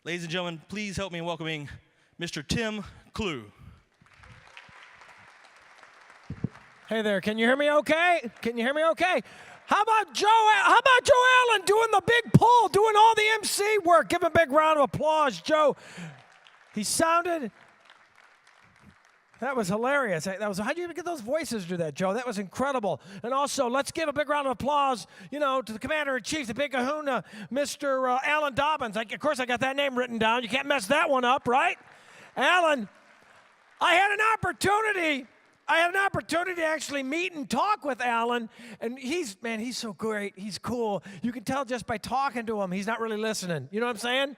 Ladies and gentlemen, please help me in welcoming Mr. Tim Clue. Hey there, can you hear me okay? Can you hear me okay? How about Joe Allen doing the big pull, doing all the MC work? Give him a big round of applause, Joe. He sounded, that was hilarious. How'd you even get those voices to do that, Joe? That was incredible. And also, let's give a big round of applause, to the Commander-in-Chief, the big kahuna, Mr. Alan Dobbins. Of course, I got that name written down. You can't mess that one up, right? Alan, I had an opportunity to actually meet and talk with Alan, and he's so great. He's cool. You can tell just by talking to him, he's not really listening. You know what I'm saying?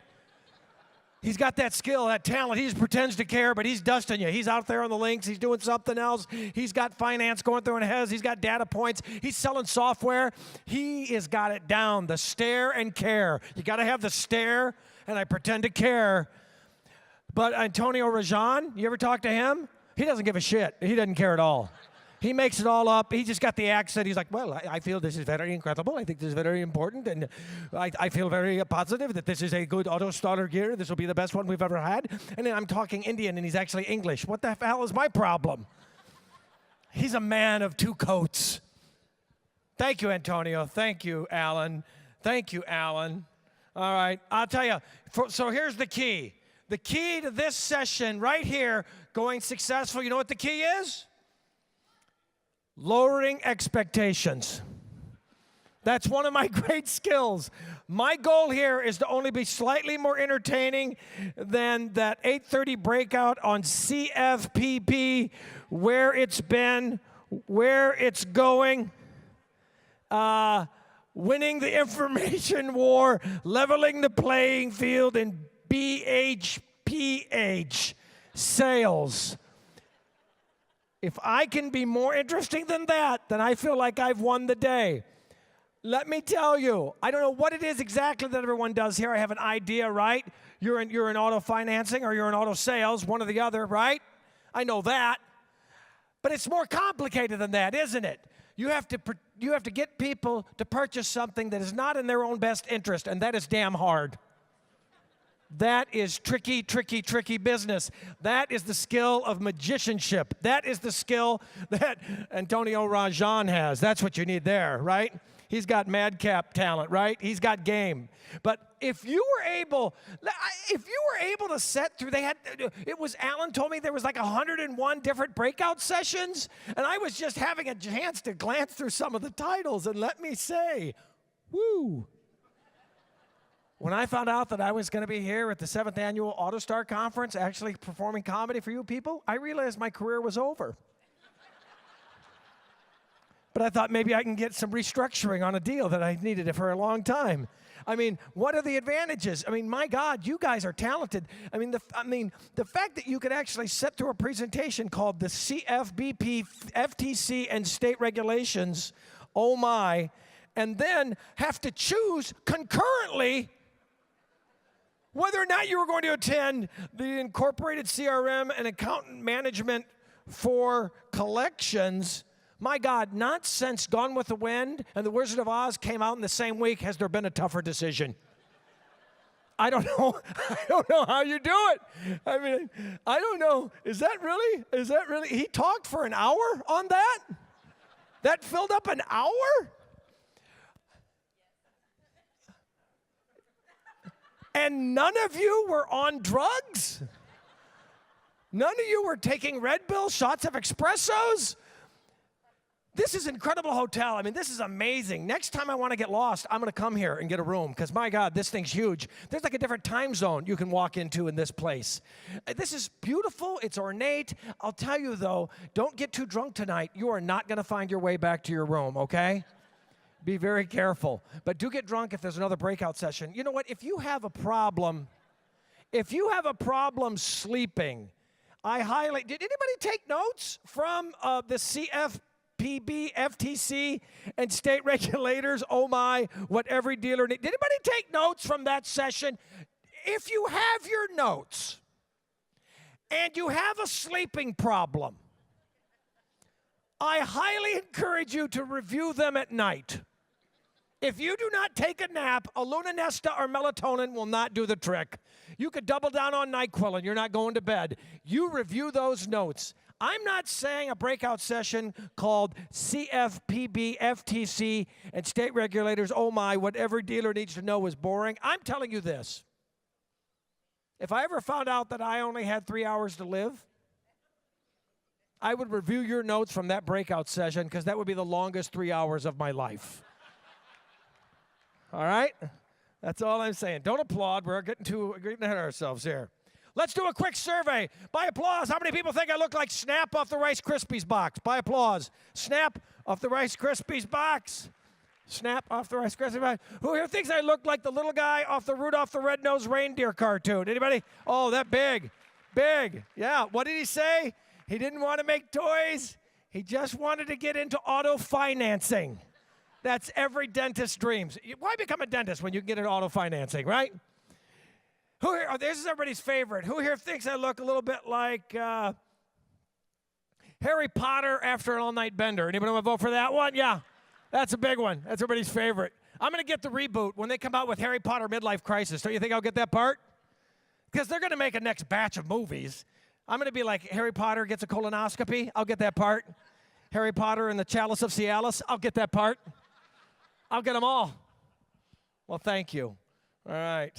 He's got that skill, that talent. He just pretends to care, but he's dusting you. He's out there on the links. He's doing something else. He's got finance going through in his. He's got data points. He's selling software. He has got it down, the stare and care. You got to have the stare, and I pretend to care. But Antonio Rajan, you ever talk to him? He doesn't give a shit. He doesn't care at all. He makes it all up. He just got the accent. He's like, well, I feel this is very incredible. I think this is very important. And I feel very positive that this is a good auto starter gear. This will be the best one we've ever had. And then I'm talking Indian, and he's actually English. What the hell is my problem? He's a man of two coats. Thank you, Antonio. Thank you, Alan. Thank you, Alan. All right. I'll tell you. So here's the key. The key to this session right here, going successful, you know what the key is? Lowering expectations. That's one of my great skills. My goal here is to only be slightly more entertaining than that 8:30 breakout on CFPP, where it's been, where it's going, winning the information war, leveling the playing field in BHPH, sales. If I can be more interesting than that, then I feel like I've won the day. Let me tell you, I don't know what it is exactly that everyone does here. I have an idea, right? You're in auto financing or you're in auto sales, one or the other, right? I know that. But it's more complicated than that, isn't it? You have to get people to purchase something that is not in their own best interest, and that is damn hard. That is tricky, tricky, tricky business. That is the skill of magicianship. That is the skill that Antonio Rajan has. That's what you need there, right? He's got madcap talent, right? He's got game. But if you were able to set through, Alan told me there was like 101 different breakout sessions, and I was just having a chance to glance through some of the titles, and let me say, woo. When I found out that I was going to be here at the 7th Annual AutoStar Conference, actually performing comedy for you people, I realized my career was over. But I thought maybe I can get some restructuring on a deal that I needed for a long time. I mean, what are the advantages? I mean, my God, you guys are talented. The fact that you could actually sit through a presentation called the CFBP, FTC, and state regulations, oh my, and then have to choose concurrently whether or not you were going to attend the incorporated CRM and accountant management for collections. My God, not since Gone with the Wind and The Wizard of Oz came out in the same week has there been a tougher decision. I don't know how you do it. I don't know. Is that really? He talked for an hour on that? That filled up an hour? And none of you were on drugs? None of you were taking Red Bull, shots of espressos? This is an incredible hotel. This is amazing. Next time I want to get lost, I'm going to come here and get a room because, my God, this thing's huge. There's like a different time zone you can walk into in this place. This is beautiful. It's ornate. I'll tell you, though, don't get too drunk tonight. You are not going to find your way back to your room, okay? Be very careful. But do get drunk if there's another breakout session. You know what? If you have a problem sleeping, did anybody take notes from the CFPB, FTC, and state regulators? Oh my, what every dealer needs. Did anybody take notes from that session? If you have your notes and you have a sleeping problem, I highly encourage you to review them at night. If you do not take a nap, a Lunanesta or melatonin will not do the trick. You could double down on NyQuil and you're not going to bed. You review those notes. I'm not saying a breakout session called CFPB, FTC, and state regulators, oh my, what every dealer needs to know is boring. I'm telling you this. If I ever found out that I only had 3 hours to live, I would review your notes from that breakout session because that would be the longest 3 hours of my life. All right? That's all I'm saying. Don't applaud. We're getting ahead of ourselves here. Let's do a quick survey. By applause, how many people think I look like Snap off the Rice Krispies box? By applause. Snap off the Rice Krispies box. Snap off the Rice Krispies box. Who here thinks I look like the little guy off the Rudolph the Red-Nosed Reindeer cartoon? Anybody? Oh, that big. Big. Yeah. What did he say? He didn't want to make toys. He just wanted to get into auto financing. That's every dentist's dreams. Why become a dentist when you can get into auto financing, right? Who here, this is everybody's favorite. Who here thinks I look a little bit like Harry Potter after an all-night bender? Anybody want to vote for that one? Yeah, that's a big one. That's everybody's favorite. I'm going to get the reboot when they come out with Harry Potter Midlife Crisis. Don't you think I'll get that part? Because they're going to make a next batch of movies. I'm going to be like Harry Potter gets a colonoscopy. I'll get that part. Harry Potter and the Chalice of Cialis. I'll get that part. I'll get them all. Well, thank you. All right.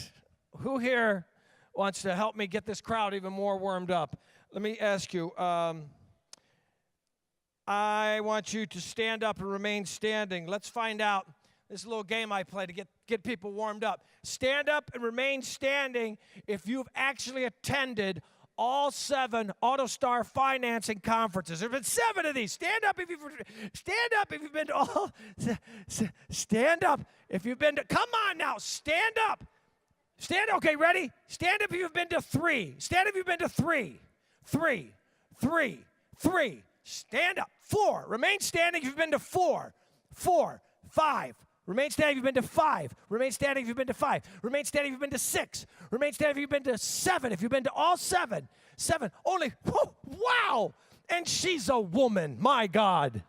Who here wants to help me get this crowd even more warmed up? Let me ask you. I want you to stand up and remain standing. Let's find out. This little game I play to get people warmed up. Stand up and remain standing if you've actually attended all 7 AutoStar financing conferences. There have been 7 of these. Stand up if you've been to all. Stand up if you've been to. Come on now, stand up. Stand. Okay, ready? Stand up if you've been to 3. Stand up if you've been to 3. 3. 3. 3. Stand up. 4. Remain standing if you've been to 4. 4. 5. Remain standing if you've been to 5. Remain standing if you've been to 5. Remain standing if you've been to 6. Remain standing if you've been to 7. If you've been to all 7. 7. Only, whoa, wow. And she's a woman. My God.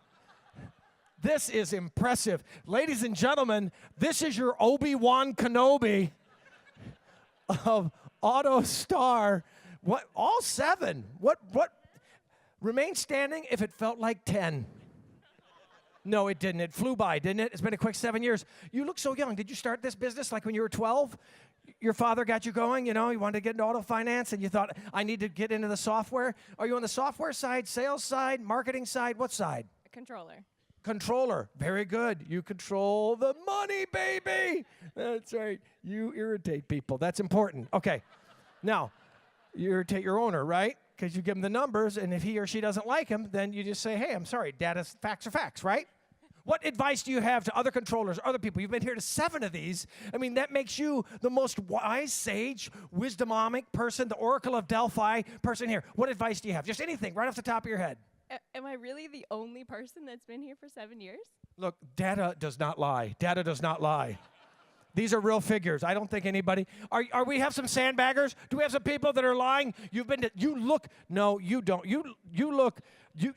This is impressive. Ladies and gentlemen, this is your Obi-Wan Kenobi of AutoStar. What? All 7. What? Remain standing if it felt like 10. No, it didn't. It flew by, didn't it? It's been a quick 7 years. You look so young. Did you start this business like when you were 12? Your father got you going, you wanted to get into auto finance, and you thought, I need to get into the software. Are you on the software side, sales side, marketing side? What side? Controller. Controller. Very good. You control the money, baby. That's right. You irritate people. That's important. Okay. Now, you irritate your owner, right? Because you give him the numbers, and if he or she doesn't like him, then you just say, hey, I'm sorry, data's facts are facts, right? What advice do you have to other controllers, other people? You've been here to 7 of these. I mean, that makes you the most wise, sage, wisdomomic person, the Oracle of Delphi person here. What advice do you have? Just anything, right off the top of your head. Am I really the only person that's been here for 7 years? Look, data does not lie. Data does not lie. These are real figures. I don't think anybody. Are we have some sandbaggers? Do we have some people that are lying? You've been to. You look. No, you don't. You look.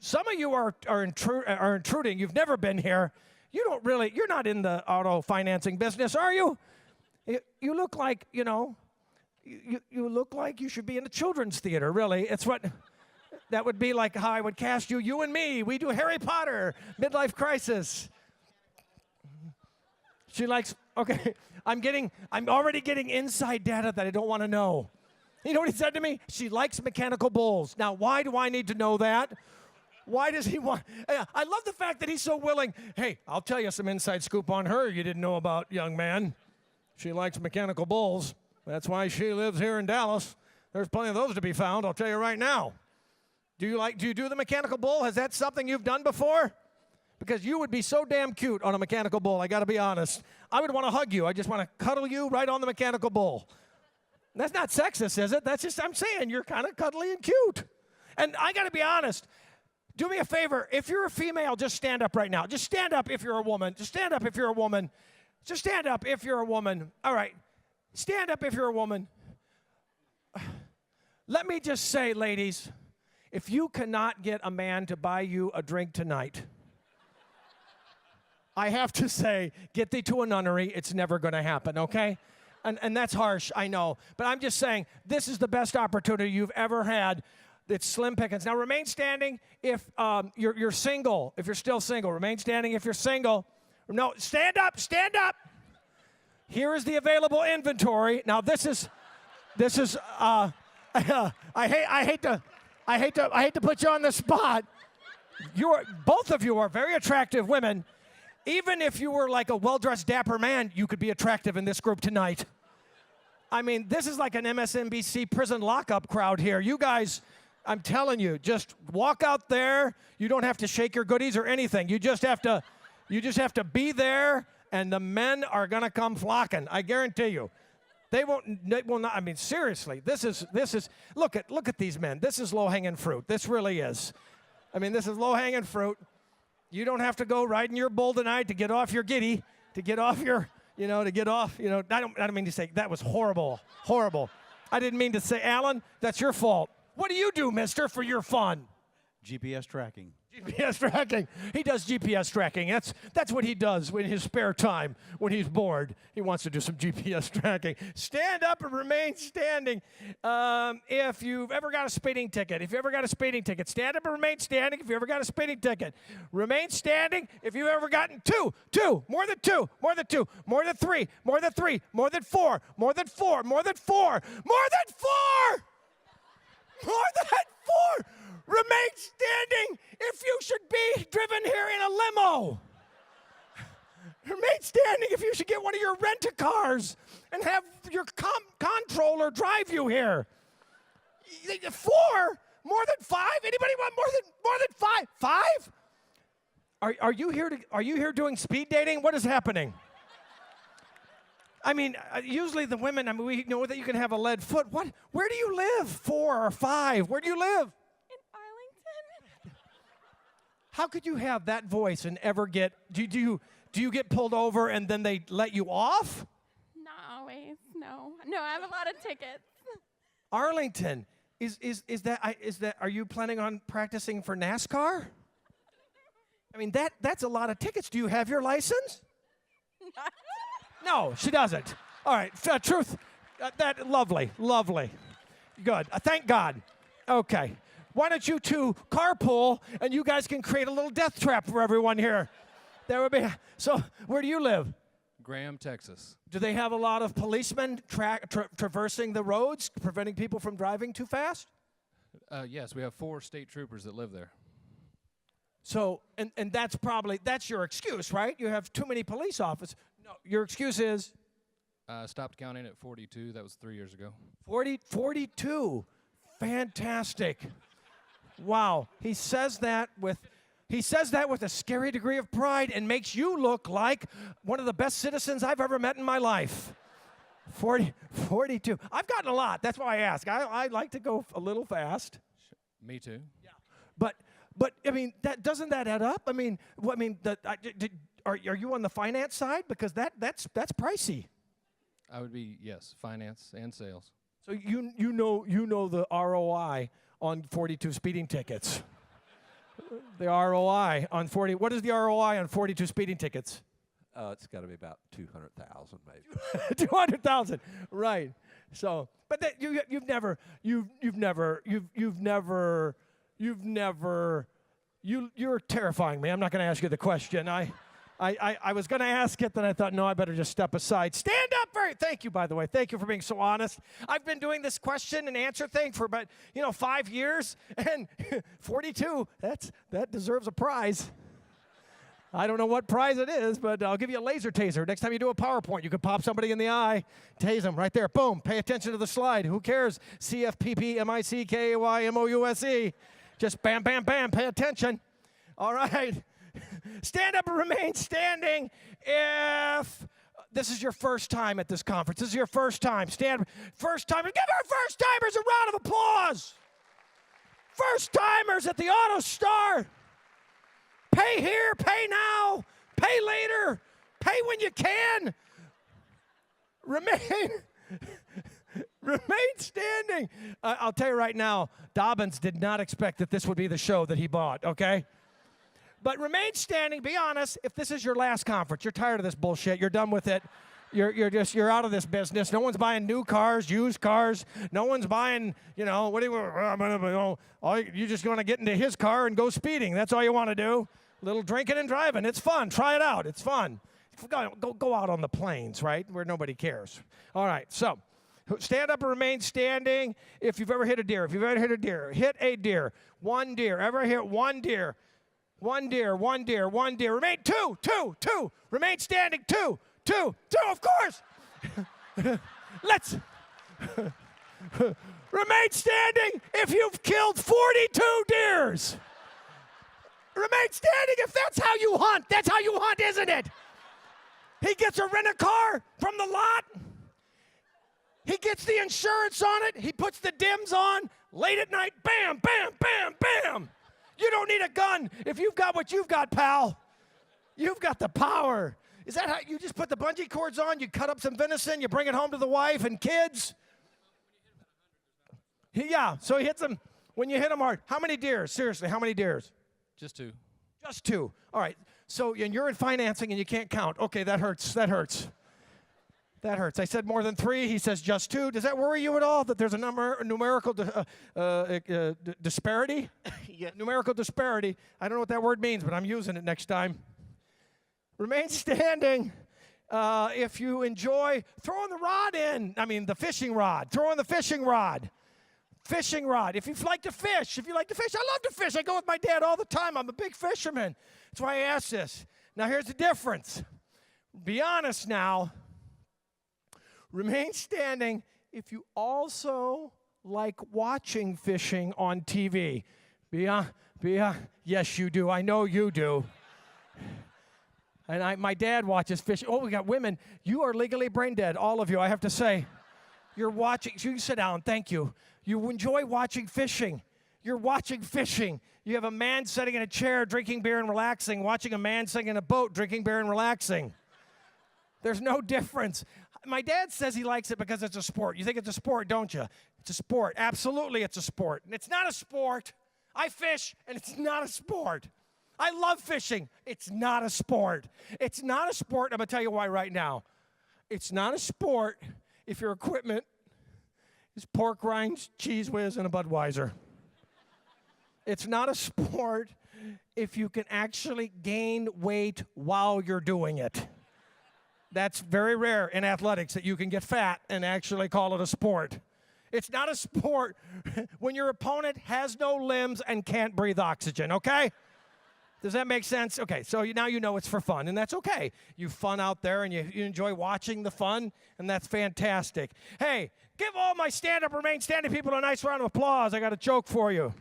Some of you are intruding. You've never been here. You don't really. You're not in the auto financing business, are you? You look like you look like you should be in the children's theater. Really, it's what. That would be like how I would cast you. You and me. We do Harry Potter, Midlife Crisis. She likes, okay, I'm already getting inside data that I don't want to know. You know what he said to me? She likes mechanical bulls. Now, why do I need to know that? Why does he want, I love the fact that he's so willing. Hey, I'll tell you some inside scoop on her you didn't know about, young man. She likes mechanical bulls. That's why she lives here in Dallas. There's plenty of those to be found, I'll tell you right now. Do you do the mechanical bull? Has that something you've done before? Because you would be so damn cute on a mechanical bull, I got to be honest. I would want to hug you. I just want to cuddle you right on the mechanical bull. That's not sexist, is it? That's just, I'm saying, you're kind of cuddly and cute. And I got to be honest. Do me a favor. If you're a female, just stand up right now. Just stand up if you're a woman. Just stand up if you're a woman. Just stand up if you're a woman. All right. Stand up if you're a woman. Let me just say, ladies, if you cannot get a man to buy you a drink tonight, I have to say, get thee to a nunnery. It's never going to happen, okay? And that's harsh, I know. But I'm just saying, this is the best opportunity you've ever had. It's slim pickings. Now, remain standing if you're single. If you're still single, remain standing if you're single. No, stand up, stand up. Here is the available inventory. Now, this is. I hate to put you on the spot. Both of you are very attractive women. Even if you were like a well-dressed, dapper man, you could be attractive in this group tonight. I mean, this is like an MSNBC prison lockup crowd here. You guys, I'm telling you, just walk out there. You don't have to shake your goodies or anything. You just have to be there, and the men are gonna come flocking. I guarantee you. They will not. I mean, seriously, this is. Look at these men. This is low-hanging fruit. This really is. I mean, this is low-hanging fruit. You don't have to go riding your bull tonight to get off your giddy, to get off your, to get off. I don't mean to say that was horrible, horrible. I didn't mean to say, Alan, that's your fault. What do you do, mister, for your fun? GPS tracking. GPS tracking. He does GPS tracking. That's what he does in his spare time when he's bored. He wants to do some GPS tracking. Stand up and remain standing. If you've ever got a speeding ticket, stand up and remain standing. If you ever got a speeding ticket, remain standing. If you've ever gotten two, more than two, more than two, more than three, more than three, more than four, more than four, more than four, more than four, more than four. Remain standing if you should be driven here in a limo. Remain standing if you should get one of your rent-a-cars and have your controller drive you here. Four? More than five? Anybody want more than five? Five? Are you here doing speed dating? What is happening? I mean, usually the women, we know that you can have a lead foot. What? Where do you live? 4 or 5? Where do you live? How could you have that voice and ever get, do you get pulled over and then they let you off? Not always, no. No, I have a lot of tickets. Arlington, are you planning on practicing for NASCAR? I mean, that's a lot of tickets. Do you have your license? No, she doesn't. All right, truth, lovely. Good, thank God. Okay. Why don't you two carpool and you guys can create a little death trap for everyone here? There would be. So, where do you live? Graham, Texas. Do they have a lot of policemen traversing the roads, preventing people from driving too fast? Yes, we have 4 state troopers that live there. So, and that's your excuse, right? You have too many police officers. No, your excuse is? Stopped counting at 42. That was 3 years ago. 42. Fantastic. Wow, he says that with a scary degree of pride and makes you look like one of the best citizens I've ever met in my life. 42. I've gotten a lot. That's why I ask. I like to go a little fast. Me too. Yeah. But I mean, doesn't that add up? I mean, are you on the finance side because that's pricey? I would be, yes, finance and sales. So you know the ROI on 42 speeding tickets. The ROI on 40. What is the ROI on 42 speeding tickets? It's got to be about 200,000, maybe. 200,000, right? So, but you're terrifying me. I'm not going to ask you the question. I was going to ask it, then I thought, no, I better just step aside. Stand up! Thank you, by the way. Thank you for being so honest. I've been doing this question and answer thing for about, 5 years, and 42, that deserves a prize. I don't know what prize it is, but I'll give you a laser taser. Next time you do a PowerPoint, you can pop somebody in the eye, tase them right there. Boom. Pay attention to the slide. Who cares? CFPPMICKAYMOUSE. Just bam, bam, bam. Pay attention. All right. Stand up and remain standing if this is your first time at this conference. This is your first time. First timers. Give our first timers a round of applause. First timers at the Auto Star. Pay here, pay now, pay later, pay when you can. Remain standing. I'll tell you right now, Dobbins did not expect that this would be the show that he bought, okay? But remain standing. Be honest. If this is your last conference, you're tired of this bullshit. You're done with it. You're out of this business. No one's buying new cars, used cars. No one's buying, what do you're just going to get into his car and go speeding. That's all you want to do. Little drinking and driving. It's fun. Try it out. It's fun. Go out on the plains, right, where nobody cares. All right, so stand up and remain standing. If you've ever hit a deer, hit a deer. One deer. Ever hit one deer? One deer. Remain two. Remain standing. Two, of course. Let's remain standing if you've killed 42 deers. Remain standing if that's how you hunt. That's how you hunt, isn't it? He gets a rent-a-car from the lot. He gets the insurance on it. He puts the dims on. Late at night, bam, bam, bam, bam. You don't need a gun if you've got what you've got, pal. You've got the power. Is that how you just put the bungee cords on, you cut up some venison, you bring it home to the wife and kids? Yeah, so he hits them when you hit them hard. How many deers? Seriously, how many deers? Just 2. Just 2. All right. So and you're in financing and you can't count. Okay, that hurts. I said more than 3. He says just 2. Does that worry you at all that there's a numerical disparity? Yeah. Numerical disparity. I don't know what that word means, but I'm using it next time. Remain standing. If you enjoy throwing the rod in, the fishing rod. Throwing the fishing rod. Fishing rod. If you like to fish, I love to fish. I go with my dad all the time. I'm a big fisherman. That's why I asked this. Now here's the difference. Be honest now. Remain standing if you also like watching fishing on TV. Yes, you do. I know you do. And my dad watches fishing. Oh, we got women. You are legally brain dead, all of you, I have to say. You're watching. You can sit down. Thank you. You enjoy watching fishing. You're watching fishing. You have a man sitting in a chair drinking beer and relaxing, watching a man sitting in a boat drinking beer and relaxing. There's no difference. My dad says he likes it because it's a sport. You think it's a sport, don't you? It's a sport. Absolutely, it's a sport. And it's not a sport. I fish, and it's not a sport. I love fishing. It's not a sport. It's not a sport. I'm going to tell you why right now. It's not a sport if your equipment is pork rinds, cheese whiz, and a Budweiser. It's not a sport if you can actually gain weight while you're doing it. That's very rare in athletics that you can get fat and actually call it a sport. It's not a sport when your opponent has no limbs and can't breathe oxygen, okay? Does that make sense? Okay, so now you know it's for fun, and that's okay. You fun out there, and you enjoy watching the fun, and that's fantastic. Hey, give all my stand-up, remain standing people a nice round of applause. I got a joke for you.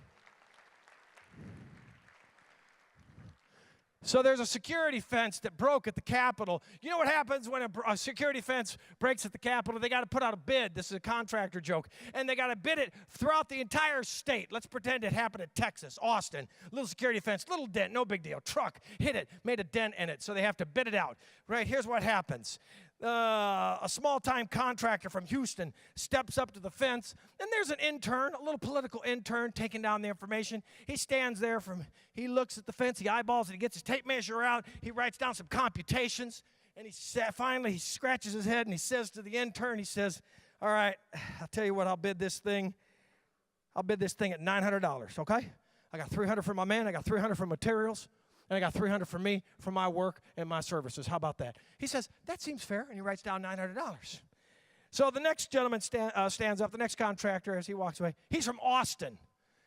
So there's a security fence that broke at the Capitol. You know what happens when a security fence breaks at the Capitol? They got to put out a bid. This is a contractor joke. And they got to bid it throughout the entire state. Let's pretend it happened in Texas, Austin. Little security fence, little dent, no big deal. Truck hit it, made a dent in it, so they have to bid it out. Right, here's what happens. A small-time contractor from Houston steps up to the fence, and there's an intern, a little political intern, taking down the information. He stands there, he looks at the fence, he eyeballs it, he gets his tape measure out, he writes down some computations, and finally he scratches his head, and he says to the intern, he says, all right, I'll tell you what, I'll bid this thing at $900, okay? I got $300 for my man, I got $300 for materials, and I got $300 for me, for my work and my services. How about that? He says, that seems fair, and he writes down $900. So the next gentleman stands up, the next contractor, as he walks away. He's from Austin.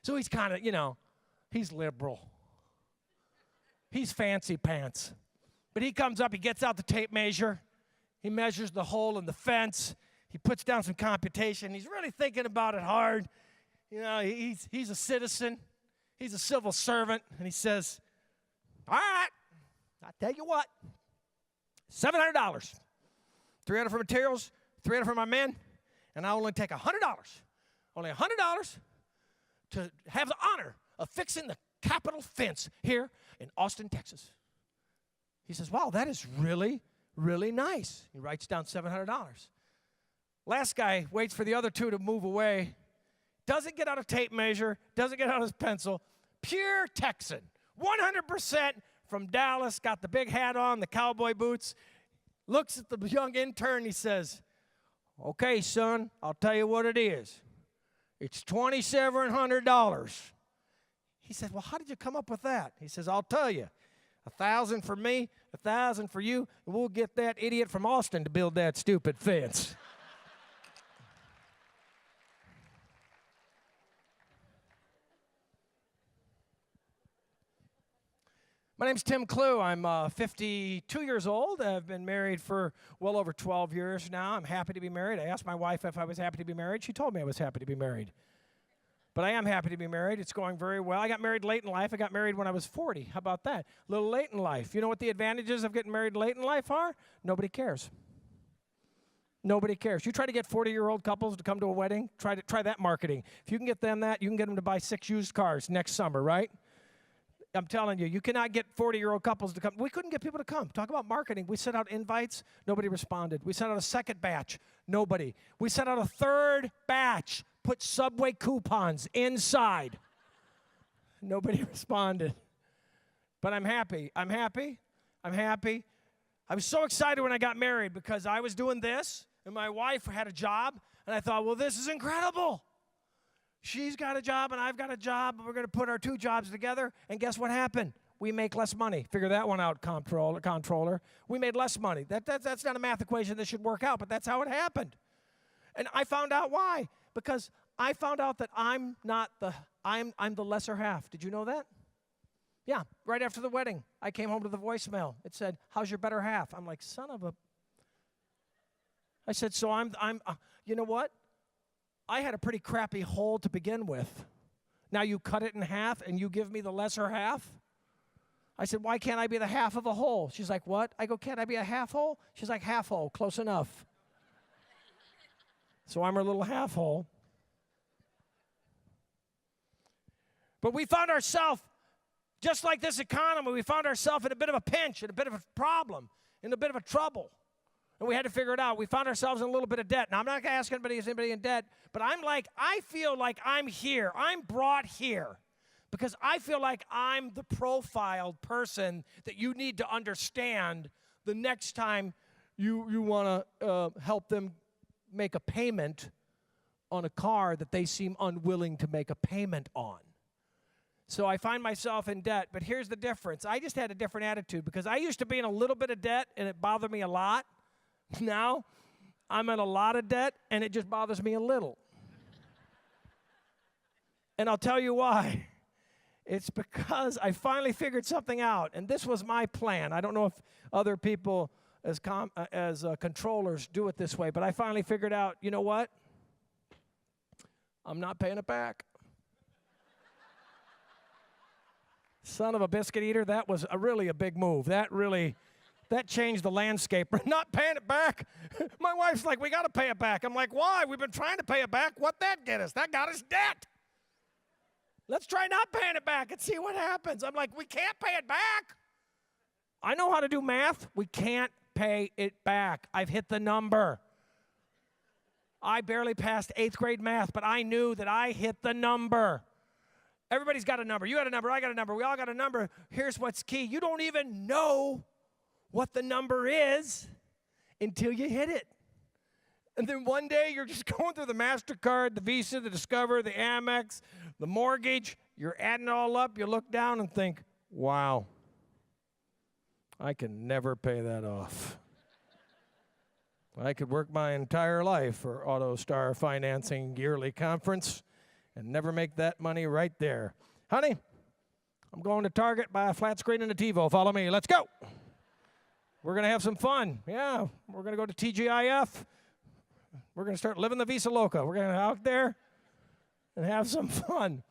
So he's kind of, he's liberal. He's fancy pants. But he comes up, he gets out the tape measure. He measures the hole in the fence. He puts down some computation. He's really thinking about it hard. He's a citizen. He's a civil servant. And he says, all right, I'll tell you what, $700, $300 for materials, $300 for my men, and I only take $100, only $100 to have the honor of fixing the Capitol fence here in Austin, Texas. He says, wow, that is really, really nice. He writes down $700. Last guy waits for the other two to move away, doesn't get out a tape measure, doesn't get out his pencil, pure Texan. 100% from Dallas, got the big hat on, the cowboy boots, looks at the young intern, he says, okay, son, I'll tell you what it is. It's $2,700. He said, well, how did you come up with that? He says, I'll tell you. 1,000 for me, 1,000 for you, and we'll get that idiot from Austin to build that stupid fence. My name's Tim Clue. I'm 52 years old. I've been married for well over 12 years now. I'm happy to be married. I asked my wife if I was happy to be married. She told me I was happy to be married. But I am happy to be married. It's going very well. I got married late in life. I got married when I was 40. How about that? A little late in life. You know what the advantages of getting married late in life are? Nobody cares. Nobody cares. You try to get 40-year-old couples to come to a wedding, try that marketing. If you can get them that, you can get them to buy 6 used cars next summer, right? I'm telling you, you cannot get 40-year-old couples to come. We couldn't get people to come. Talk about marketing. We sent out invites. Nobody responded. We sent out a second batch. Nobody. We sent out a third batch. Put Subway coupons inside. Nobody responded. But I'm happy. I'm happy. I'm happy. I was so excited when I got married because I was doing this, and my wife had a job, and I thought, well, this is incredible. She's got a job, and I've got a job, and we're going to put our two jobs together, and guess what happened? We make less money. Figure that one out, controller. We made less money. That's not a math equation that should work out, but that's how it happened. And I found out why. Because I found out that I'm the lesser half. Did you know that? Yeah, right after the wedding, I came home to the voicemail. It said, how's your better half? I'm like, son of a... I said, so you know what? I had a pretty crappy hole to begin with. Now you cut it in half and you give me the lesser half? I said, why can't I be the half of a hole? She's like, what? I go, can't I be a half hole? She's like, half hole, close enough. So I'm her little half hole. But we found ourselves, just like this economy, we found ourselves in a bit of a pinch, in a bit of a problem, in a bit of a trouble. And we had to figure it out. We found ourselves in a little bit of debt. Now, I'm not going to ask anybody, is anybody in debt? But I feel like I'm here. I'm brought here because I feel like I'm the profiled person that you need to understand the next time you want to help them make a payment on a car that they seem unwilling to make a payment on. So I find myself in debt, but here's the difference. I just had a different attitude because I used to be in a little bit of debt and it bothered me a lot. Now I'm in a lot of debt and it just bothers me a little. And I'll tell you why. It's because I finally figured something out, and this was my plan. I don't know if other people as controllers do it this way, but I finally figured out, you know what? I'm not paying it back. Son of a biscuit eater, that was really a big move. That changed the landscape. We're not paying it back. My wife's like, we got to pay it back. I'm like, why? We've been trying to pay it back. What'd that get us? That got us debt. Let's try not paying it back and see what happens. I'm like, we can't pay it back. I know how to do math. We can't pay it back. I've hit the number. I barely passed 8th grade math, but I knew that I hit the number. Everybody's got a number. You got a number. I got a number. We all got a number. Here's what's key. You don't even know what the number is until you hit it. And then one day you're just going through the MasterCard, the Visa, the Discover, the Amex, the mortgage. You're adding it all up. You look down and think, wow, I can never pay that off. I could work my entire life for AutoStar Financing yearly conference and never make that money right there. Honey, I'm going to Target, buy a flat screen and a TiVo. Follow me. Let's go. We're going to have some fun. Yeah, we're going to go to TGIF. We're going to start living the Visa Loca. We're going to go out there and have some fun.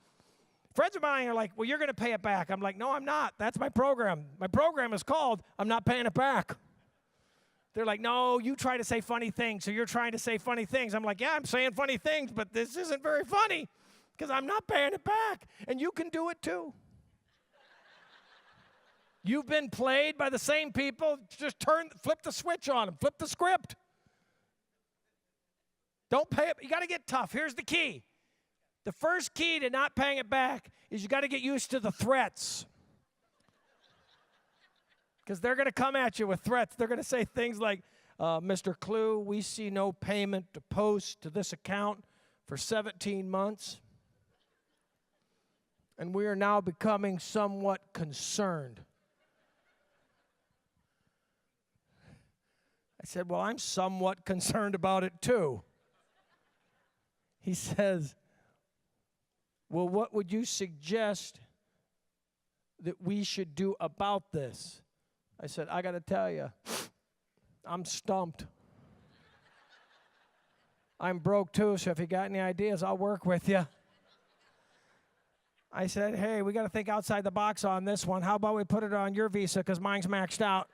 Friends of mine are like, well, you're going to pay it back. I'm like, no, I'm not. That's my program. My program is called I'm Not Paying It Back. They're like, no, you try to say funny things, so you're trying to say funny things. I'm like, yeah, I'm saying funny things, but this isn't very funny because I'm not paying it back. And you can do it too. You've been played by the same people. Just flip the switch on them. Flip the script. Don't pay it. You got to get tough. Here's the key. The first key to not paying it back is you got to get used to the threats. Because they're going to come at you with threats. They're going to say things like, Mr. Clue, we see no payment to post to this account for 17 months. And we are now becoming somewhat concerned. I said, well, I'm somewhat concerned about it too. He says, well, what would you suggest that we should do about this? I said, I got to tell you, I'm stumped. I'm broke too, so if you got any ideas, I'll work with you. I said, hey, we got to think outside the box on this one. How about we put it on your visa because mine's maxed out?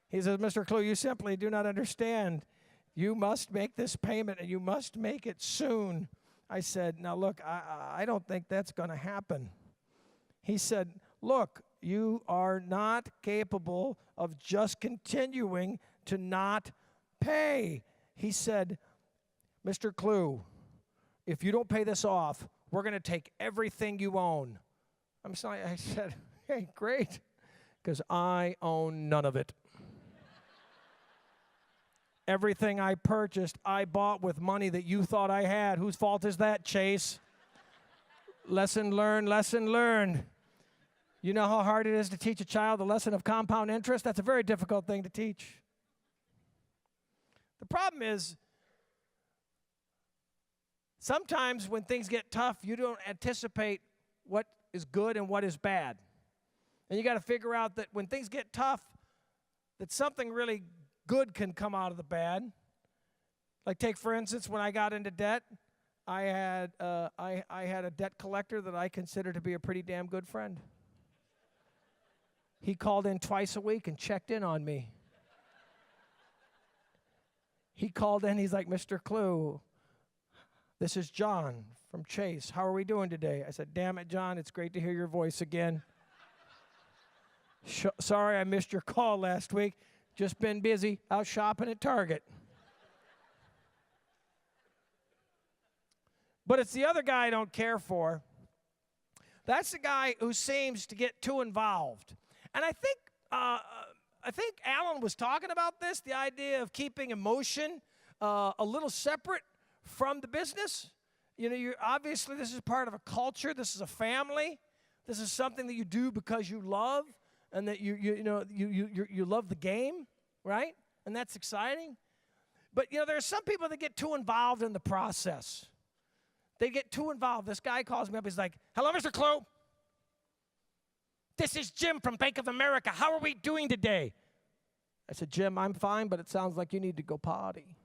He says, Mr. Clue, you simply do not understand. You must make this payment, and you must make it soon. I said, now, look, I don't think that's going to happen. He said, look, you are not capable of just continuing to not pay. He said, Mr. Clue, if you don't pay this off, we're going to take everything you own. I said, hey, great, because I own none of it. Everything I purchased, I bought with money that you thought I had. Whose fault is that, Chase? Lesson learned, lesson learned. You know how hard it is to teach a child the lesson of compound interest? That's a very difficult thing to teach. The problem is, sometimes when things get tough, you don't anticipate what is good and what is bad. And you got to figure out that when things get tough, that something really good can come out of the bad. Like take, for instance, when I got into debt, I had a debt collector that I consider to be a pretty damn good friend. He called in twice a week and checked in on me. He called in, he's like, Mr. Clue, this is John from Chase. How are we doing today? I said, damn it, John, it's great to hear your voice again. Sorry I missed your call last week. Just been busy out shopping at Target. But it's the other guy I don't care for. That's the guy who seems to get too involved. And I think Alan was talking about this, the idea of keeping emotion a little separate from the business. You know, obviously this is part of a culture. This is a family. This is something that you do because you love, and that you love the game, right? And that's exciting. But you know, there are some people that get too involved in the process. They get too involved. This guy calls me up. He's like, "Hello, Mr. Clue. This is Jim from Bank of America. How are we doing today?" I said, "Jim, I'm fine, but it sounds like you need to go potty."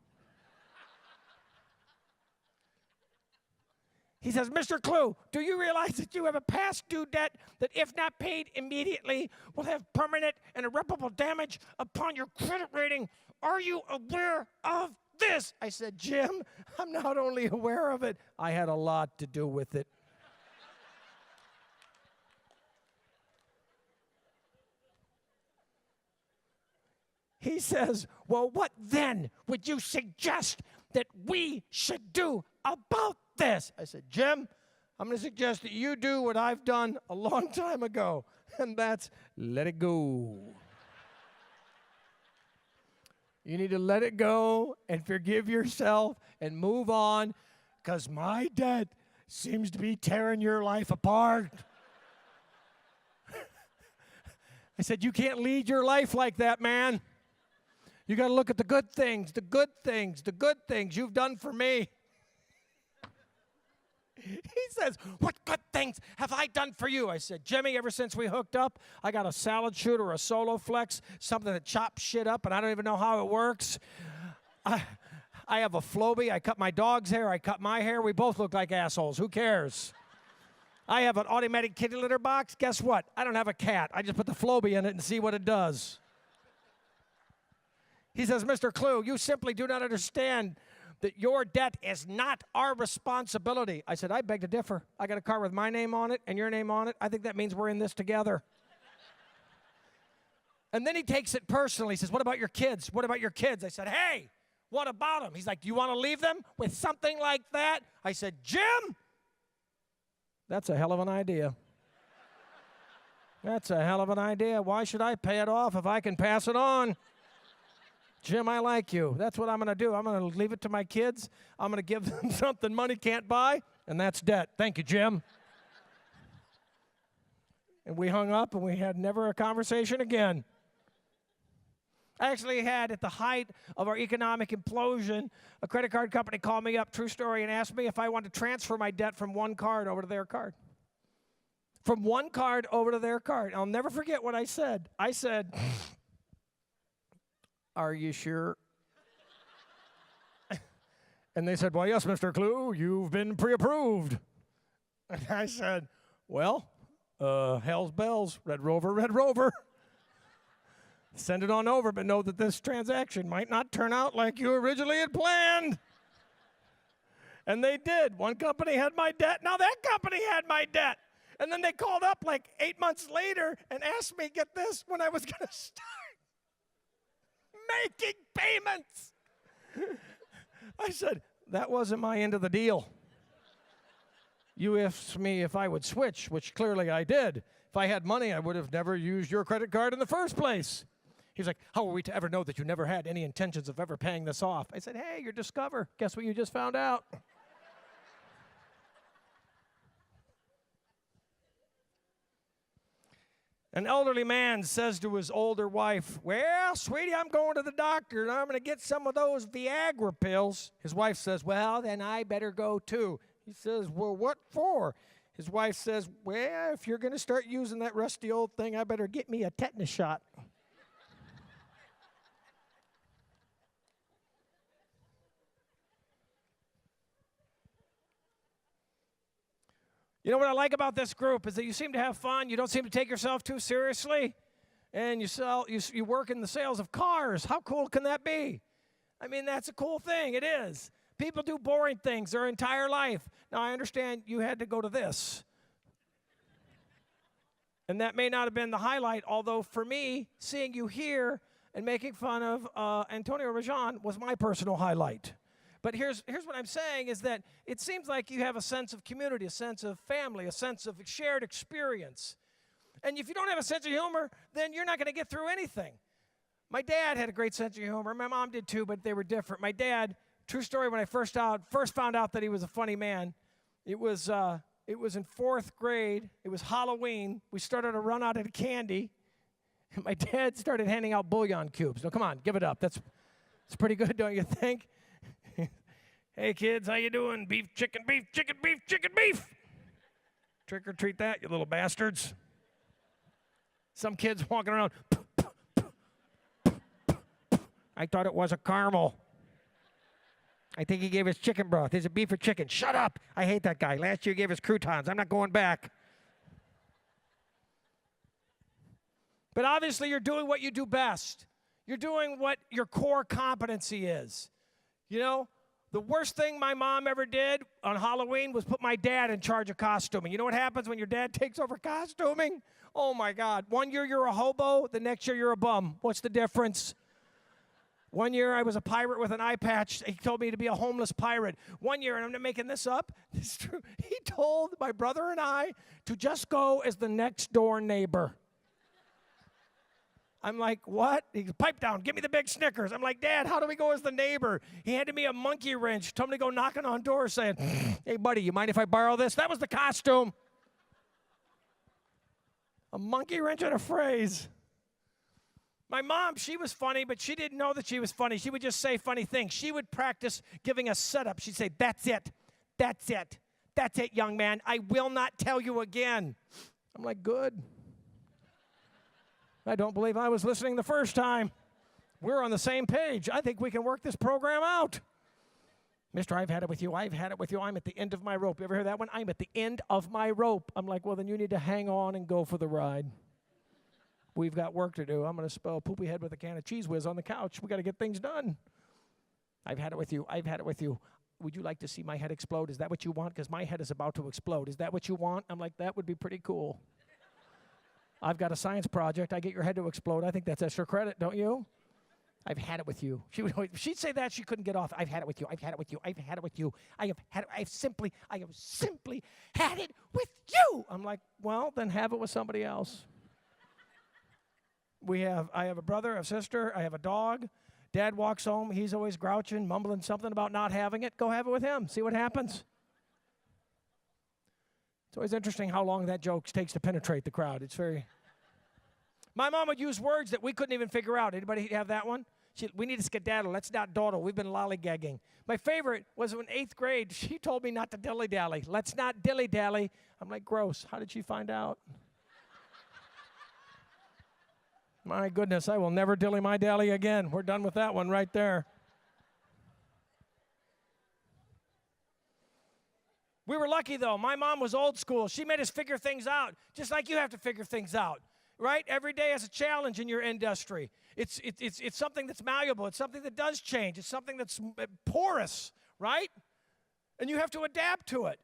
He says, "Mr. Clue, do you realize that you have a past due debt that, if not paid immediately, will have permanent and irreparable damage upon your credit rating? Are you aware of this?" I said, "Jim, I'm not only aware of it, I had a lot to do with it." He says, "Well, what then would you suggest that we should do about this?" I said, "Jim, I'm going to suggest that you do what I've done a long time ago, and that's let it go. You need to let it go and forgive yourself and move on, because my debt seems to be tearing your life apart." I said, "You can't lead your life like that, man. You got to look at the good things, the good things, the good things you've done for me." He says, "What good things have I done for you?" I said, "Jimmy, ever since we hooked up, I got a salad shooter, a Solo Flex, something that chops shit up, and I don't even know how it works. I have a Flowbee. I cut my dog's hair. I cut my hair. We both look like assholes. Who cares? I have an automatic kitty litter box. Guess what? I don't have a cat. I just put the Flowbee in it and see what it does." He says, "Mr. Clue, you simply do not understand that your debt is not our responsibility." I said, "I beg to differ. I got a car with my name on it and your name on it. I think that means we're in this together." And then he takes it personally. He says, "What about your kids? What about your kids?" I said, "Hey, what about them?" He's like, "Do you want to leave them with something like that?" I said, "Jim, that's a hell of an idea." That's a hell of an idea. Why should I pay it off if I can pass it on? Jim, I like you. That's what I'm going to do. I'm going to leave it to my kids. I'm going to give them something money can't buy, and that's debt. Thank you, Jim. And we hung up, and we had never a conversation again. I actually had, at the height of our economic implosion, a credit card company called me up, true story, and asked me if I wanted to transfer my debt from one card over to their card. From one card over to their card. I'll never forget what I said. I said, "Are you sure?" And they said, "Well, yes, Mr. Clue, you've been pre-approved." And I said, "Well, hell's bells, Red Rover, Red Rover. Send it on over, but know that this transaction might not turn out like you originally had planned." And they did. One company had my debt. Now that company had my debt. And then they called up like 8 months later and asked me, get this, when I was going to start making payments. I said, that wasn't my end of the deal. You asked me if I would switch, which clearly I did. If I had money, I would have never used your credit card in the first place. He's like, how are we to ever know that you never had any intentions of ever paying this off? I said, hey, you're Discover. Guess what you just found out? An elderly man says to his older wife, well, sweetie, I'm going to the doctor, and I'm going to get some of those Viagra pills. His wife says, well, then I better go too. He says, well, what for? His wife says, well, if you're going to start using that rusty old thing, I better get me a tetanus shot. You know what I like about this group is that you seem to have fun. You don't seem to take yourself too seriously. And you work in the sales of cars. How cool can that be? I mean, that's a cool thing. It is. People do boring things their entire life. Now, I understand you had to go to this. And that may not have been the highlight, although for me, seeing you here and making fun of Antonio Rajan was my personal highlight. But here's what I'm saying is that it seems like you have a sense of community, a sense of family, a sense of shared experience. And if you don't have a sense of humor, then you're not going to get through anything. My dad had a great sense of humor. My mom did too, but they were different. My dad, true story, when I first found out that he was a funny man, it was in fourth grade. It was Halloween. We started to run out of candy. And my dad started handing out bouillon cubes. Now, come on, give it up. That's pretty good, don't you think? Hey, kids, how you doing? Beef, chicken, beef, chicken, beef, chicken, beef. Trick or treat that, you little bastards. Some kids walking around. I thought it was a caramel. I think he gave us chicken broth. Is it beef or chicken? Shut up. I hate that guy. Last year he gave us croutons. I'm not going back. But obviously you're doing what you do best. You're doing what your core competency is. You know, the worst thing my mom ever did on Halloween was put my dad in charge of costuming. You know what happens when your dad takes over costuming? Oh, my God. One year you're a hobo, the next year you're a bum. What's the difference? One year I was a pirate with an eye patch. He told me to be a homeless pirate. One year, and I'm not making this up, it's true, he told my brother and I to just go as the next door neighbor. I'm like, what? He goes, pipe down, give me the big Snickers. I'm like, Dad, how do we go as the neighbor? He handed me a monkey wrench, told me to go knocking on doors saying, hey, buddy, you mind if I borrow this? That was the costume. A monkey wrench and a phrase. My mom, she was funny, but she didn't know that she was funny. She would just say funny things. She would practice giving us setup. She'd say, that's it. That's it. That's it, young man. I will not tell you again. I'm like, good. I don't believe I was listening the first time. We're on the same page. I think we can work this program out. Mister, I've had it with you. I've had it with you. I'm at the end of my rope. You ever hear that one? I'm at the end of my rope. I'm like, well, then you need to hang on and go for the ride. We've got work to do. I'm going to spell a poopy head with a can of Cheese Whiz on the couch. We got to get things done. I've had it with you. I've had it with you. Would you like to see my head explode? Is that what you want? Because my head is about to explode. Is that what you want? I'm like, that would be pretty cool. I've got a science project. I get your head to explode. I think that's extra credit, don't you? I've had it with you. She'd say that. She couldn't get off. I've had it with you. I've had it with you. I've had it with you. I have simply had it with you. I'm like, well, then have it with somebody else. I have a brother, a sister, I have a dog. Dad walks home, he's always grouching, mumbling something about not having it. Go have it with him, see what happens. It's always interesting how long that joke takes to penetrate the crowd. It's very... My mom would use words that we couldn't even figure out. Anybody have that one? We need to skedaddle. Let's not dawdle. We've been lollygagging. My favorite was in 8th grade. She told me not to dilly-dally. Let's not dilly-dally. I'm like, gross. How did she find out? My goodness, I will never dilly my dally again. We're done with that one right there. We were lucky, though. My mom was old school. She made us figure things out, just like you have to figure things out, right? Every day is a challenge in your industry. It's something that's malleable. It's something that does change. It's something that's porous, right? And you have to adapt to it.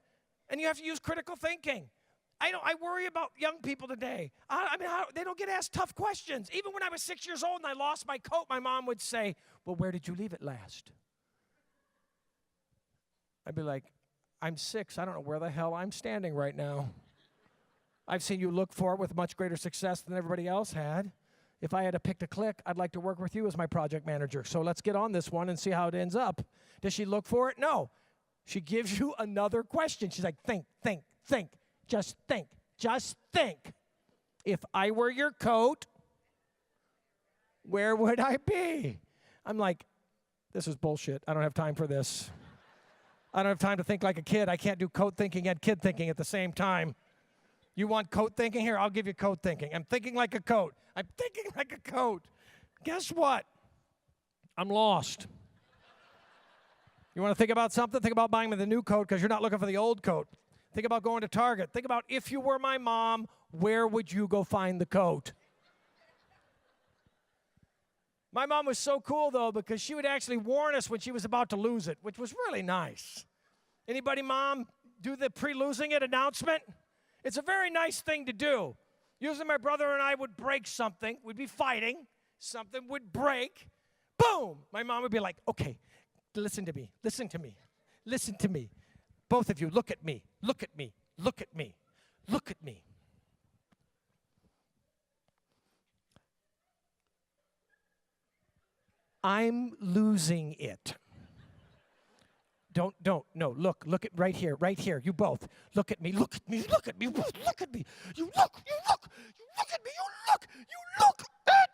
And you have to use critical thinking. I worry about young people today. They don't get asked tough questions. Even when I was 6 years old and I lost my coat, my mom would say, well, where did you leave it last? I'd be like, I'm 6. I don't know where the hell I'm standing right now. I've seen you look for it with much greater success than everybody else had. If I had to pick a click, I'd like to work with you as my project manager. So let's get on this one and see how it ends up. Does she look for it? No. She gives you another question. She's like, think. Just think. Just think. If I were your coat, where would I be? I'm like, this is bullshit. I don't have time for this. I don't have time to think like a kid. I can't do coat thinking and kid thinking at the same time. You want coat thinking? Here, I'll give you coat thinking. I'm thinking like a coat. I'm thinking like a coat. Guess what? I'm lost. You want to think about something? Think about buying me the new coat because you're not looking for the old coat. Think about going to Target. Think about if you were my mom, where would you go find the coat? My mom was so cool, though, because she would actually warn us when she was about to lose it, which was really nice. Anybody, Mom, do the pre-losing it announcement? It's a very nice thing to do. Usually my brother and I would break something. We'd be fighting. Something would break. Boom! My mom would be like, okay, listen to me. Listen to me. Listen to me. Both of you, look at me. Look at me. Look at me. Look at me. I'm losing it. No, look at right here, you both. Look at me, look at me, look at me, look at me. You look at me, you look at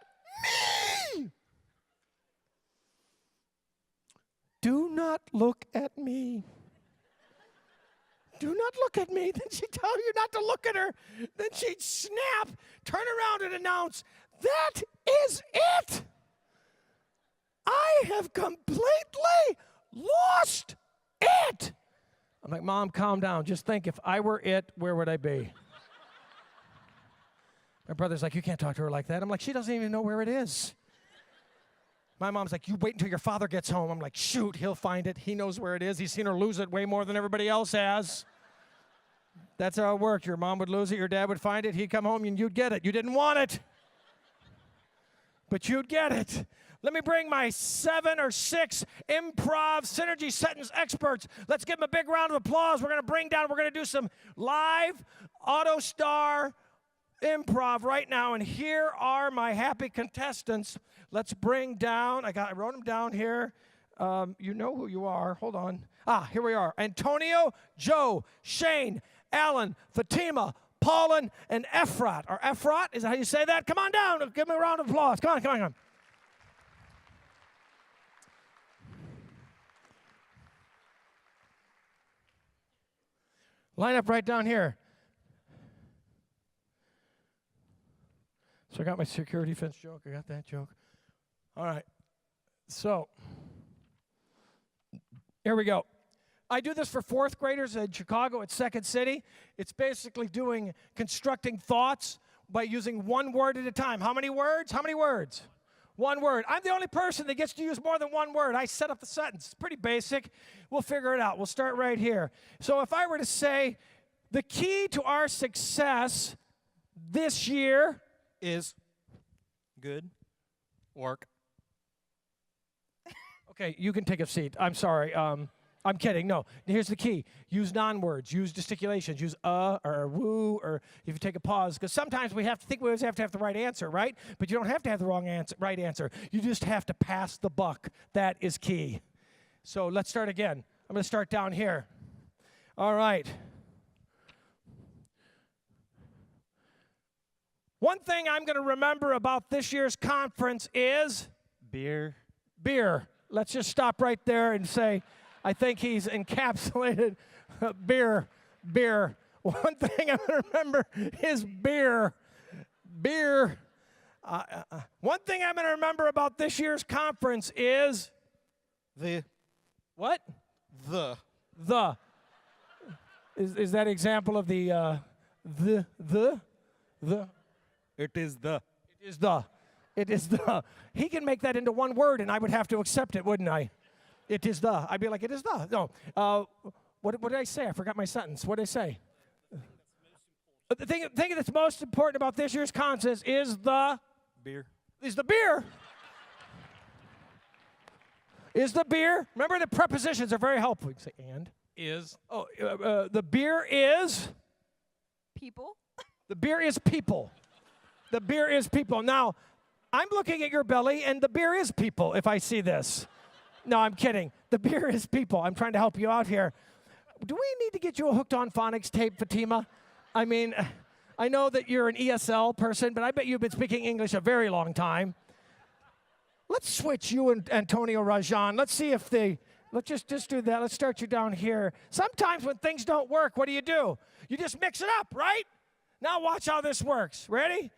me. Do not look at me. Do not look at me. Then she'd tell you not to look at her. Then she'd snap, turn around and announce, that is it. I have completely lost it. I'm like, Mom, calm down. Just think, if I were it, where would I be? My brother's like, you can't talk to her like that. I'm like, she doesn't even know where it is. My mom's like, you wait until your father gets home. I'm like, shoot, he'll find it. He knows where it is. He's seen her lose it way more than everybody else has. That's how it worked. Your mom would lose it. Your dad would find it. He'd come home and you'd get it. You didn't want it, but you'd get it. Let me bring my 7 or 6 improv synergy sentence experts. Let's give them a big round of applause. We're going to do some live auto star improv right now. And here are my happy contestants. Let's bring down, I wrote them down here. You know who you are. Hold on. Here we are. Antonio, Joe, Shane, Alan, Fatima, Paulin, and Efrat. Or Efrat, is that how you say that? Come on down. Give me a round of applause. Come on. Line up right down here. So I got my security fence joke. I got that joke. All right. So here we go. I do this for 4th graders in Chicago at Second City. It's basically constructing thoughts by using one word at a time. How many words? How many words? One word. I'm the only person that gets to use more than one word. I set up the sentence. It's pretty basic. We'll figure it out. We'll start right here. So if I were to say, the key to our success this year Is good work. Okay, you can take a seat. I'm sorry. I'm kidding. No. Here's the key. Use non-words. Use gesticulations. Use or woo, or if you take a pause, because sometimes we have to think we always have to have the right answer, right? But you don't have to have the right answer. You just have to pass the buck. That is key. So let's start again. I'm going to start down here. All right. One thing I'm going to remember about this year's conference is Beer. beer. Let's just stop right there and say, I think he's encapsulated beer. One thing I'm going to remember is beer. One thing I'm going to remember about this year's conference is The. what? The. The. Is that example of the? It is the. It is the. It is the. He can make that into one word, and I would have to accept it, wouldn't I? It is the. I'd be like, it is the. No. What did I say? I forgot my sentence. What did I say? The thing that's most important about this year's conference is the Beer. Is the beer. Is the beer. Remember, the prepositions are very helpful. You can say and. Is. Oh, the beer is. People. The beer is people. The beer is people. Now, I'm looking at your belly, and the beer is people if I see this. No, I'm kidding. The beer is people. I'm trying to help you out here. Do we need to get you a Hooked on Phonics tape, Fatima? I mean, I know that you're an ESL person, but I bet you've been speaking English a very long time. Let's switch you and Antonio Rajan. Let's see if let's just do that. Let's start you down here. Sometimes when things don't work, what do? You just mix it up, right? Now watch how this works. Ready?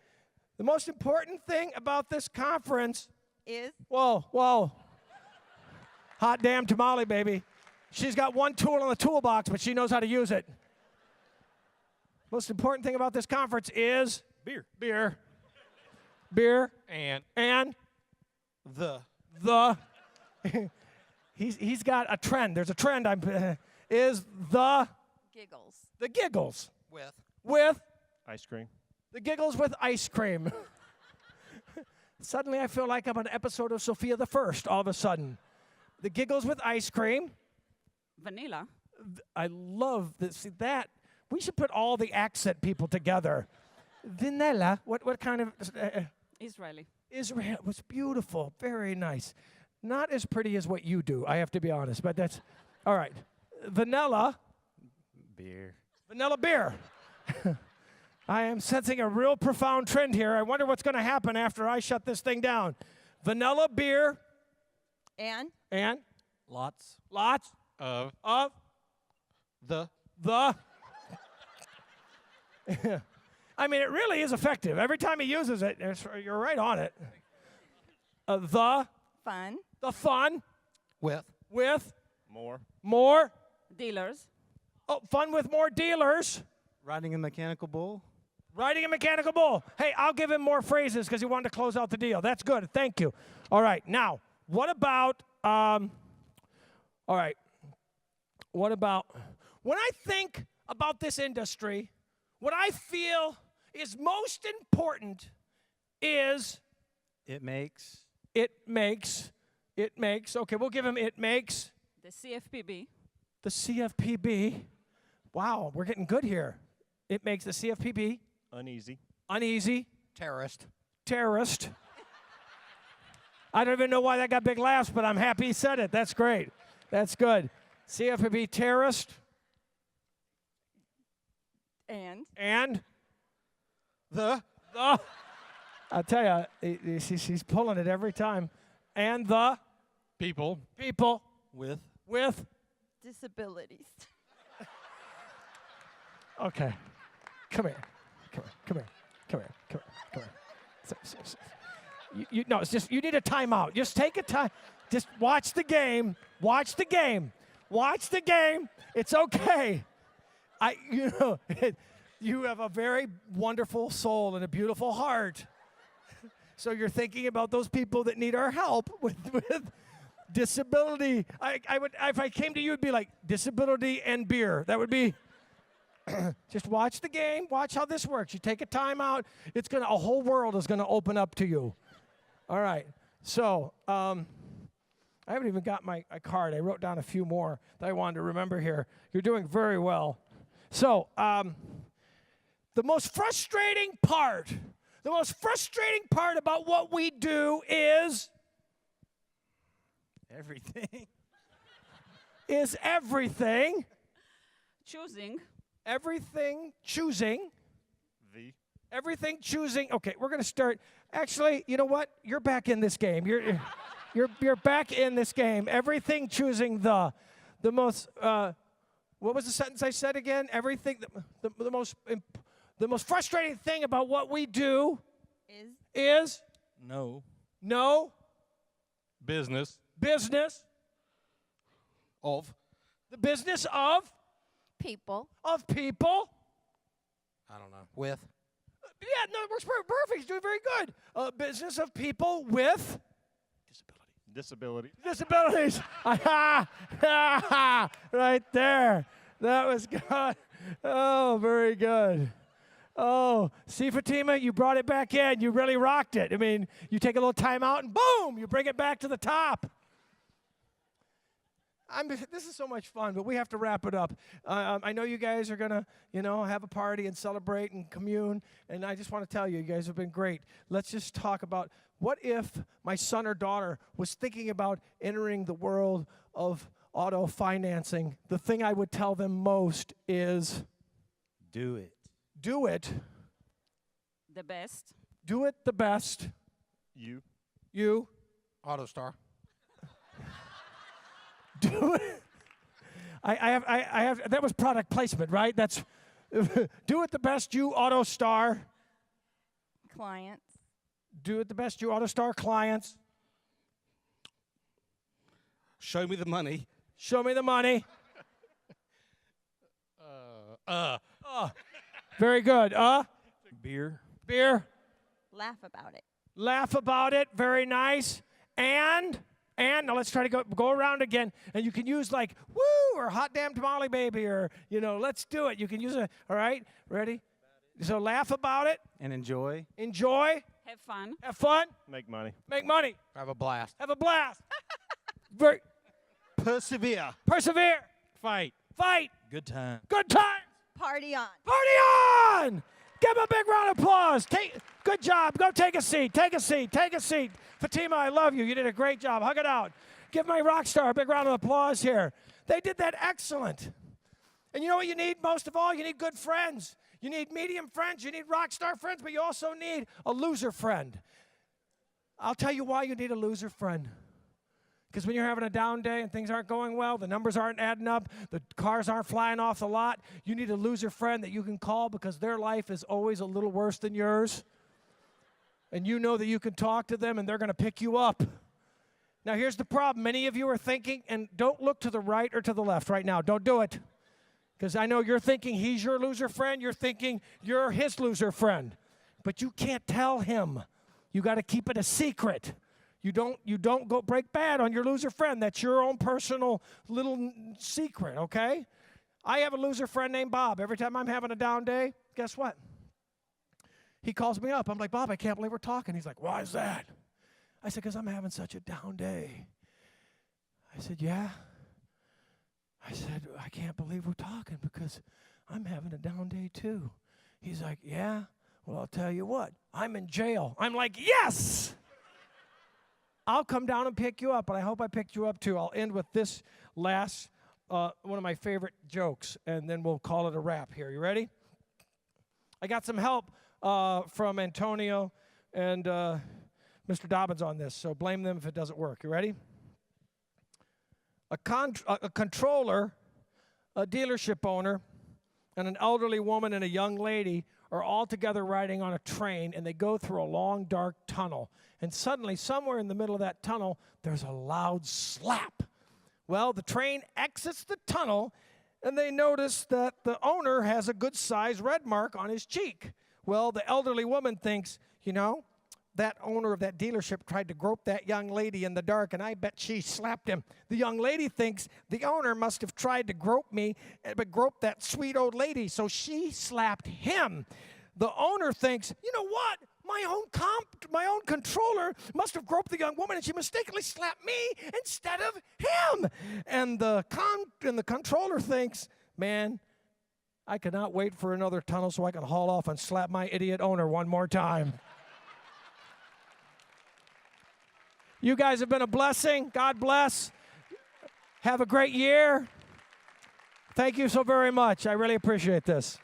The most important thing about this conference Is. Whoa. Hot damn tamale, baby. She's got one tool in the toolbox, but she knows how to use it. Most important thing about this conference is Beer. Beer. And. The. He's got a trend. There's a trend. Is the giggles with Ice cream. the giggles with ice cream. Suddenly I feel like I'm on an episode of Sophia the First all of a sudden. The giggles with ice cream. Vanilla. I love this. See that? We should put all the accent people together. Vanilla. What kind of Israeli. Israel was beautiful. Very nice. Not as pretty as what you do, I have to be honest, but that's all right. Vanilla. Beer. Vanilla beer. I am sensing a real profound trend here. I wonder what's going to happen after I shut this thing down. Vanilla beer. And. Lots. Of. The. I mean, it really is effective. Every time he uses it, you're right on it. The fun. With. More. Dealers. Oh, fun with more dealers. Riding a mechanical bull. Riding a mechanical bull. Hey, I'll give him more phrases because he wanted to close out the deal. That's good. Thank you. All right. Now, what about, when I think about this industry, what I feel is most important is It makes. Okay, we'll give him it makes. The CFPB. The CFPB. Wow, we're getting good here. It makes the CFPB. Uneasy. Terrorist. I don't even know why that got big laughs, but I'm happy he said it. That's great. That's good. CFPB terrorist. And The. I'll tell you, he's pulling it every time. And the People. With. Disabilities. Okay. Come here. No, it's just, you need a timeout. Just take a time. Just watch the game. Watch the game. It's okay. You have a very wonderful soul and a beautiful heart. So you're thinking about those people that need our help with disability. I would, if I came to you, it'd be like disability and beer. That would be. Just watch the game. Watch how this works. You take a time out. A whole world is gonna open up to you. All right. So, I haven't even got my card. I wrote down a few more that I wanted to remember here. You're doing very well. So, the most frustrating part about what we do is Everything. everything. Choosing. Everything choosing. The. Everything choosing. Okay, we're going to start. Actually, you know what? You're back in this game. You're back in this game. Everything choosing the most. What was the sentence I said again? Everything. The most frustrating thing about what we do is No. Business. Business. Of. The business of People. people. I don't know. With. Yeah, no, it works perfect. He's doing very good. Business of people with Disability. disabilities. Right there. That was good. Oh, very good. Oh, see, Fatima, you brought it back in. You really rocked it. I mean, you take a little time out and boom, you bring it back to the top. This is so much fun, but we have to wrap it up. I know you guys are going to, have a party and celebrate and commune, and I just want to tell you, you guys have been great. Let's just talk about what if my son or daughter was thinking about entering the world of auto financing. The thing I would tell them most is Do it. do it. The best. Do it the best. You. You. AutoStar. Do it. I have. That was product placement, right? That's do it the best. You AutoStar. Clients. Do it the best. You AutoStar clients. Show me the money. Show me the money. Very good. Beer. Beer. Laugh about it. Laugh about it. Very nice. And now let's try to go around again. And you can use like woo or hot damn tamale baby or let's do it. You can use it. All right. Ready? So laugh about it. And enjoy. Enjoy. Have fun. Have fun. Make money. Make money. Have a blast. Have a blast. Persevere. Persevere. Fight. Fight. Good time. Good times. Party on. Party on! Give him a big round of applause. Good job. Go take a seat. Take a seat. Take a seat. Fatima, I love you. You did a great job. Hug it out. Give my rock star a big round of applause here. They did that excellent. And you know what you need most of all? You need good friends. You need medium friends. You need rock star friends, but you also need a loser friend. I'll tell you why you need a loser friend. Because when you're having a down day and things aren't going well, the numbers aren't adding up, the cars aren't flying off the lot, you need a loser friend that you can call because their life is always a little worse than yours. And you know that you can talk to them and they're going to pick you up. Now, here's the problem. Many of you are thinking, and don't look to the right or to the left right now. Don't do it. Because I know you're thinking he's your loser friend. You're thinking you're his loser friend. But you can't tell him. You got to keep it a secret. You don't go break bad on your loser friend. That's your own personal little secret, okay? I have a loser friend named Bob. Every time I'm having a down day, guess what? He calls me up. I'm like, Bob, I can't believe we're talking. He's like, why is that? I said, because I'm having such a down day. I said, yeah? I said, I can't believe we're talking because I'm having a down day too. He's like, yeah? Well, I'll tell you what. I'm in jail. I'm like, yes! I'll come down and pick you up, and I hope I picked you up too. I'll end with this last, one of my favorite jokes, and then we'll call it a wrap here. You ready? I got some help from Antonio and Mr. Dobbins on this, so blame them if it doesn't work. You ready? A controller, a dealership owner, and an elderly woman and a young lady are all together riding on a train, and they go through a long, dark tunnel. And suddenly, somewhere in the middle of that tunnel, there's a loud slap. Well, the train exits the tunnel, and they notice that the owner has a good-sized red mark on his cheek. Well, the elderly woman thinks, that owner of that dealership tried to grope that young lady in the dark, and I bet she slapped him. The young lady thinks the owner must have tried to grope me, but grope that sweet old lady, so she slapped him. The owner thinks, you know what? my own controller must have groped the young woman, and she mistakenly slapped me instead of him. And the controller thinks, man, I cannot wait for another tunnel so I can haul off and slap my idiot owner one more time. You guys have been a blessing. God bless. Have a great year. Thank you so very much. I really appreciate this.